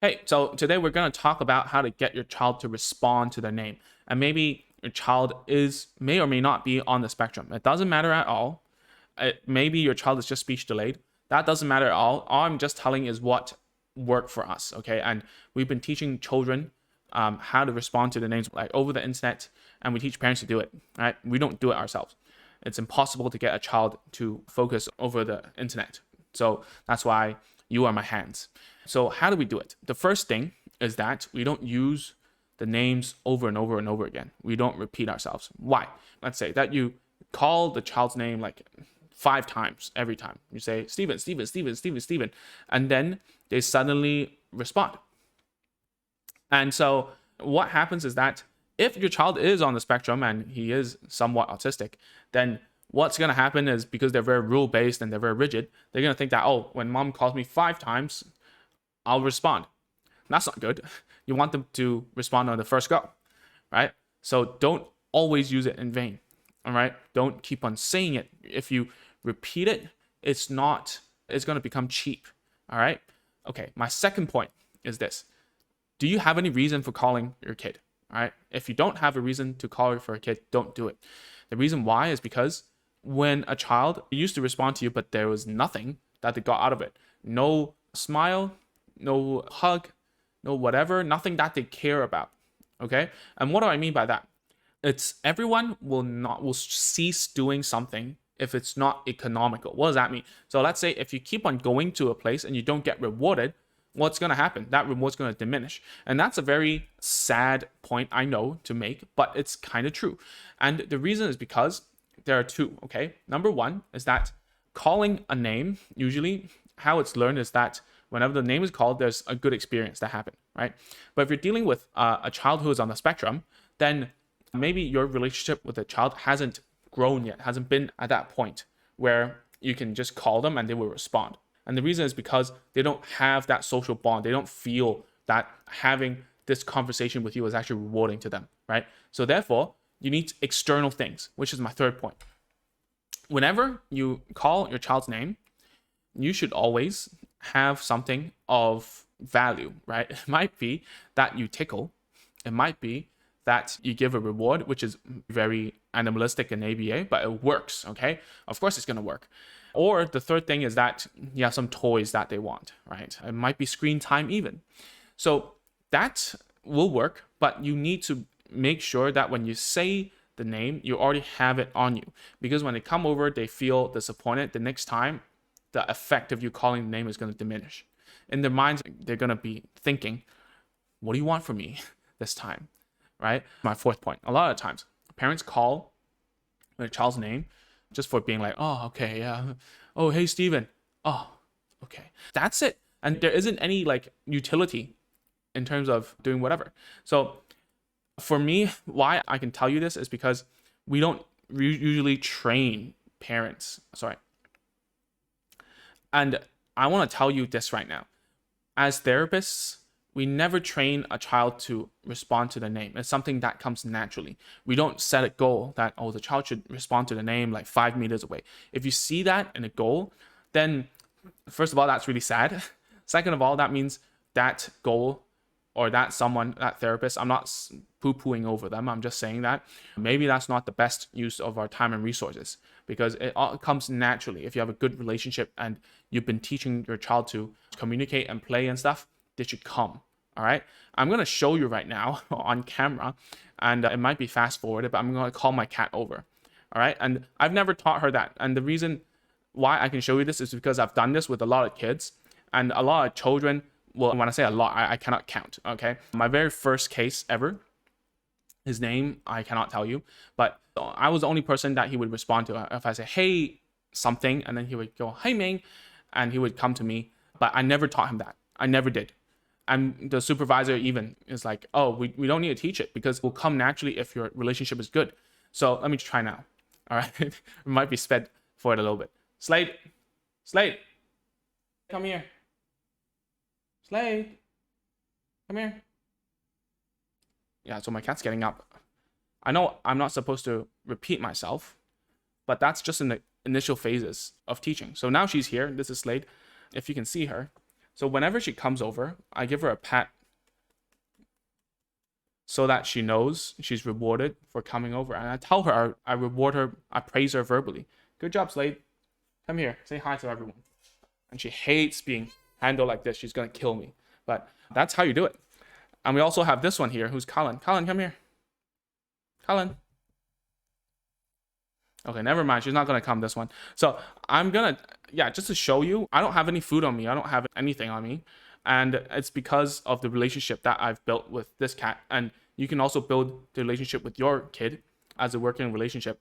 Hey, so today we're going to talk about how to get your child to respond to their name. And maybe your child may or may not be on the spectrum. It doesn't matter at all. Maybe your child is just speech delayed. That doesn't matter at all. All I'm just telling is what worked for us, okay? And we've been teaching children how to respond to the names like over the internet, and we teach parents to do it, right? We don't do it ourselves. It's impossible to get a child to focus over the internet. So that's why you are my hands. So how do we do it? The first thing is that we don't use the names over and over and over again. We don't repeat ourselves. Why? Let's say that you call the child's name like 5 times every time. You say, Steven, Steven, Steven, Steven, Steven. And then they suddenly respond. And so what happens is that if your child is on the spectrum and he is somewhat autistic, then what's going to happen is because they're very rule-based and they're very rigid, they're going to think that, oh, when mom calls me 5 times, I'll respond. That's not good. You want them to respond on the first go, right? So don't always use it in vain, all right? Don't keep on saying it. If you repeat it, it's going to become cheap, all right? Okay, my second point is this. Do you have any reason for calling your kid, all right? If you don't have a reason to call for a kid, don't do it. The reason why is because when a child used to respond to you, but there was nothing that they got out of it, no smile, no hug, no whatever, nothing that they care about. Okay. And what do I mean by that? It's everyone will cease doing something if it's not economical. What does that mean? So let's say if you keep on going to a place and you don't get rewarded, what's going to happen? That reward's going to diminish. And that's a very sad point, I know, to make, but it's kind of true. And the reason is because there are two. Okay. Number one is that calling a name, usually how it's learned is that whenever the name is called, there's a good experience that happened, right? But if you're dealing with a child who is on the spectrum, then maybe your relationship with the child hasn't grown yet, hasn't been at that point where you can just call them and they will respond. And the reason is because they don't have that social bond. They don't feel that having this conversation with you is actually rewarding to them, right? So therefore, you need external things, which is my third point. Whenever you call your child's name, you should always have something of value, right? It might be that you tickle. It might be that you give a reward, which is very animalistic in ABA, but it works, okay? Of course it's going to work. Or the third thing is that you have some toys that they want, right? It might be screen time even. So that will work, but you need to make sure that when you say the name, you already have it on you. Because when they come over, they feel disappointed. The next time, the effect of you calling the name is going to diminish. In their minds, they're going to be thinking, what do you want from me this time, right? My fourth point, a lot of times, parents call their child's name just for being like, oh, okay, yeah. Oh, hey, Steven. Oh, okay. That's it. And there isn't any like utility in terms of doing whatever. So for me, why I can tell you this is because we don't usually train parents. Sorry. And I want to tell you this right now. As therapists, we never train a child to respond to the name. It's something that comes naturally. We don't set a goal that, oh, the child should respond to the name like 5 meters away. If you see that in a goal, then first of all, that's really sad. Second of all, that means that goal or that therapist, I'm not poo-pooing over them. I'm just saying that maybe that's not the best use of our time and resources because it all comes naturally. If you have a good relationship and you've been teaching your child to communicate and play and stuff, they should come. All right. I'm going to show you right now on camera and it might be fast forwarded, but I'm going to call my cat over. All right. And I've never taught her that. And the reason why I can show you this is because I've done this with a lot of kids and a lot of children. Well, when I say a lot, I cannot count, okay? My very first case ever, his name, I cannot tell you, but I was the only person that he would respond to. If I say, hey, something, and then he would go, hey, Ming, and he would come to me, but I never taught him that. I never did. And the supervisor even is like, oh, we don't need to teach it because it will come naturally if your relationship is good. So let me try now, all right? It might be sped forward a little bit. Slade, come here. Slade, come here. Yeah, so my cat's getting up. I know I'm not supposed to repeat myself, but that's just in the initial phases of teaching. So now she's here. This is Slade. If you can see her, So whenever she comes over, I give her a pat so that she knows she's rewarded for coming over. And I tell her, I reward her, I praise her verbally. Good job, Slade. Come here, say hi to everyone. And she hates being handled like this. She's gonna kill me. But that's how you do it. And we also have this one here, who's Colin. Colin, come here. Colin. Okay, never mind. She's not gonna come this one. So I'm gonna, yeah, just to show you, I don't have any food on me. I don't have anything on me. And it's because of the relationship that I've built with this cat. And you can also build the relationship with your kid as a working relationship.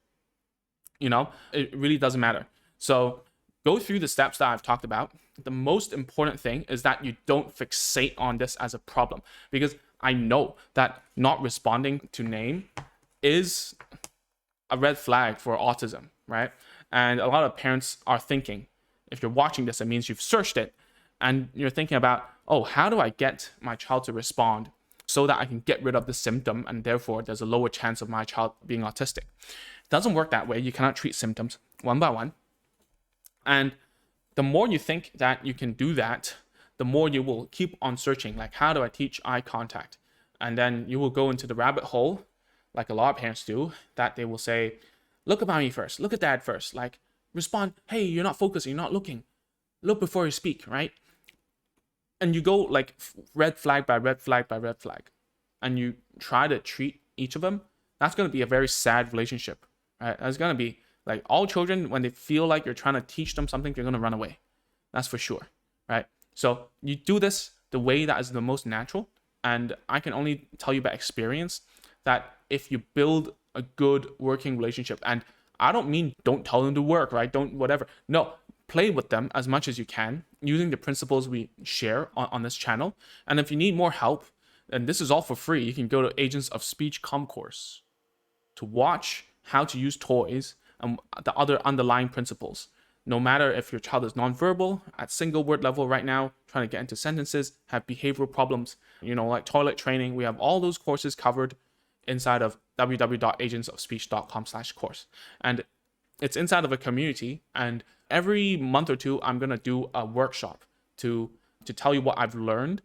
You know, it really doesn't matter. So go through the steps that I've talked about. The most important thing is that you don't fixate on this as a problem, because I know that not responding to name is a red flag for autism, right? And a lot of parents are thinking, if you're watching this, it means you've searched it and you're thinking about, oh, how do I get my child to respond so that I can get rid of the symptom and therefore there's a lower chance of my child being autistic? It doesn't work that way. You cannot treat symptoms one by one. And the more you think that you can do that, the more you will keep on searching, like, how do I teach eye contact? And then you will go into the rabbit hole, like a lot of parents do, that they will say, look at mommy first, look at dad first, like, respond, hey, you're not focusing, you're not looking, look before you speak, right? And you go like red flag by red flag by red flag, and you try to treat each of them. That's going to be a very sad relationship, right? That's going to be like, all children, when they feel like you're trying to teach them something, they're going to run away. That's for sure, right? So you do this the way that is the most natural. And I can only tell you by experience that if you build a good working relationship, and I don't mean don't tell them to work, right? Don't whatever. No, play with them as much as you can using the principles we share on this channel. And if you need more help, and this is all for free, you can go to Agents of Speech course to watch how to use toys and the other underlying principles. No matter if your child is nonverbal at single word level right now, trying to get into sentences, have behavioral problems, you know, like toilet training, we have all those courses covered inside of www.agentsofspeech.com/course. And it's inside of a community, and every month or two, I'm going to do a workshop to tell you what I've learned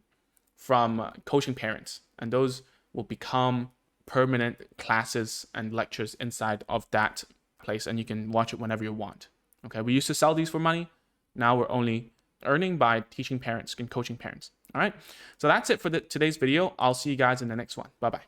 from coaching parents. And those will become permanent classes and lectures inside of that place, and you can watch it whenever you want. Okay, we used to sell these for money. Now we're only earning by teaching parents and coaching parents. All right, so that's it for today's video. I'll see you guys in the next one. Bye-bye.